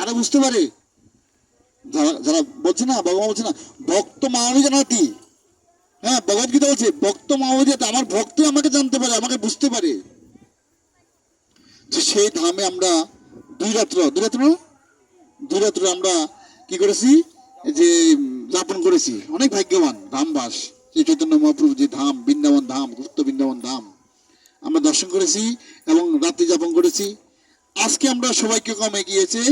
কারা বুঝতে পারে? যারা যারা বলছে না, ভগবান বলছে না ভক্ত মামনি জানাতি। হ্যাঁ, ভগবত গীতা বলছে ভক্ত মামনি জানাতি, আমার ভক্ত আমাকে জানতে পারে, আমাকে বুঝতে পারে। সেই ধামে আমরা দুই রাত্র আমরা কি করেছি, যে যাপন করেছি। অনেক ভাগ্যবান ধামবাস, সেই চৈতন্য মহাপ্রভু যে ধাম, বৃন্দাবন ধাম, গুপ্ত বৃন্দাবন ধাম আমরা দর্শন করেছি এবং রাত্রি যাপন করেছি। আজকে আমরা সবাইকে কমে গিয়েছে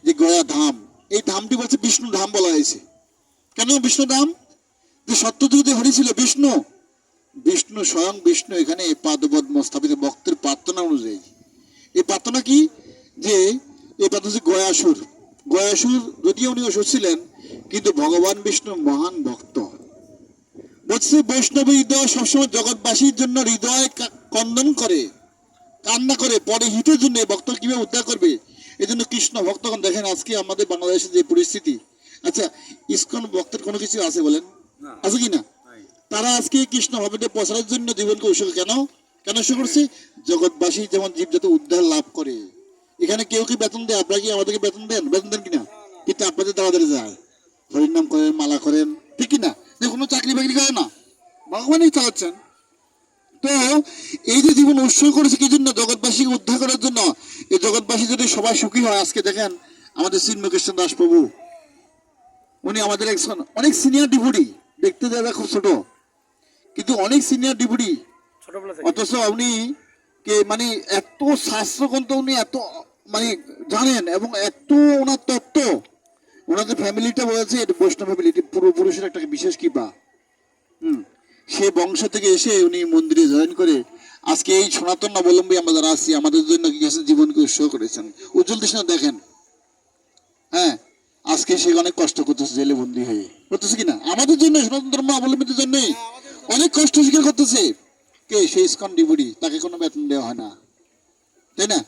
যে গয়া ধাম, এই ধামটি বলছে বিষ্ণু ধাম বলা হয়েছে। কেন বিষ্ণু ধাম? যে সত্যযুগে হরি ছিল বিষ্ণু, বিষ্ণু স্বয়ং বিষ্ণু এখানে পাদপদ্ম স্থাপিত ভক্তের প্রার্থনা অনুযায়ী। এই প্রার্থনা কি? যে এই প্রার্থনা হচ্ছে গয়াসুর। গয়াসুর যদিও উনি অসুর ছিলেন, কিন্তু ভগবান বিষ্ণুর মহান ভক্ত। বলছে বৈষ্ণব হৃদয় সবসময় জগৎবাসীর জন্য হৃদয় কন্দন করে, কান্না করে, পরে হিতের জন্য ভক্ত কিভাবে উদ্ধার করবে, এই জন্য কৃষ্ণ ভক্তগণ দেখেন আজকে আমাদের বাংলাদেশের যে পরিস্থিতি। আচ্ছা, ইসকন ভক্তের কোনো কিছু আছে বলেন? আছে কি না? তারা আজকে কৃষ্ণ ভক্তদের প্রচারের জন্য জীবনকে উৎসর্গ কেন কেন উৎসর্গ করছে? জগৎবাসী যেমন জীব যাতে উদ্ধার লাভ করে। এখানে কেউ কি বেতন দেয়? আপনারা কি আমাদেরকে বেতন দেন? বেতন দেন কিনা? কিন্তু আপনাদের তাড়াতাড়ি যায়, হরিনাম করেন, মালা করেন, ঠিক কিনা? যে কোনো চাকরি বাকরি করে না, ভগবানই চালাচ্ছেন। তো এই যে জীবন উৎসর্গ করেছে কি জন্য? জগৎবাসীকে উদ্ধার করার জন্য। এই জগৎবাসী যদি সবাই সুখী হয়, আজকে দেখেন আমাদের চিন্ময়কৃষ্ণ দাস প্রভু, উনি আমাদের একজন অনেক সিনিয়র ডিপুটি, দেখতে যাবে খুব ছোট, কিন্তু অনেক সিনিয়র ডিপুটি, অথচ উনি কে মানে এত শাস্ত্রগ্রন্থ উনি এত মানে জানেন, এবং এত ওনার তত্ত্ব, ওনাদের ফ্যামিলিটা বলেছে এটা বৈষ্ণব ফ্যামিলি, পূর্বপুরুষের একটা বিশেষ কৃপা। সে বংশ থেকে এসে উনি মন্দিরে জয়েন করে আজকে এই সনাতন অবলম্বী আমরা যারা আছি, আমাদের জন্য কি গেছেন, জীবনকে উৎসর্গ করেছেন। উজ্জ্বল কৃষ্ণ দেখেন, হ্যাঁ, আজকে সে অনেক কষ্ট করতেছে, জেলে বন্দী হয়ে করতেছে কিনা, আমাদের জন্য, সনাতন ধর্ম অবলম্বীদের জন্য অনেক কষ্ট স্বীকার করতেছে। কে? সেই ইসকন ডিভোটি, তাকে কোনো বেতন দেওয়া হয় না, তাই না?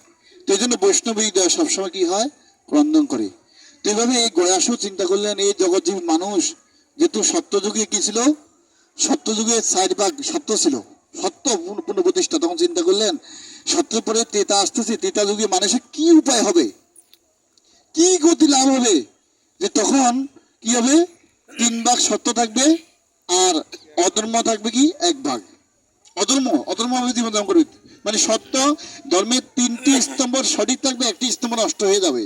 তো এই জন্য বৈষ্ণবী দেওয়া সবসময় কি হয়, ক্রন্দন করে। তো এইভাবে এই গয়াসু চিন্তা করলেন, এই জগৎজীবী মানুষ যেহেতু সত্যযুগে কি ছিল, সত্যযুগে 4 ভাগ সত্য ছিল, সত্য পূর্ণ প্রতিষ্ঠা। তখন চিন্তা করলেন সত্যের পরে তেতা আসতেছে, তেতা যুগে মানুষের কি উপায় হবে, কি গতি লাভ হবে, যে তখন কি হবে, 3 ভাগ সত্য থাকবে আর অধর্ম থাকবে কি 1 ভাগ। অধর্ম হবে জীবন যাপন করবে, মানে সত্য ধর্মের 3টি স্তম্ভ সঠিক থাকবে, 1টি স্তম্ভ নষ্ট হয়ে যাবে।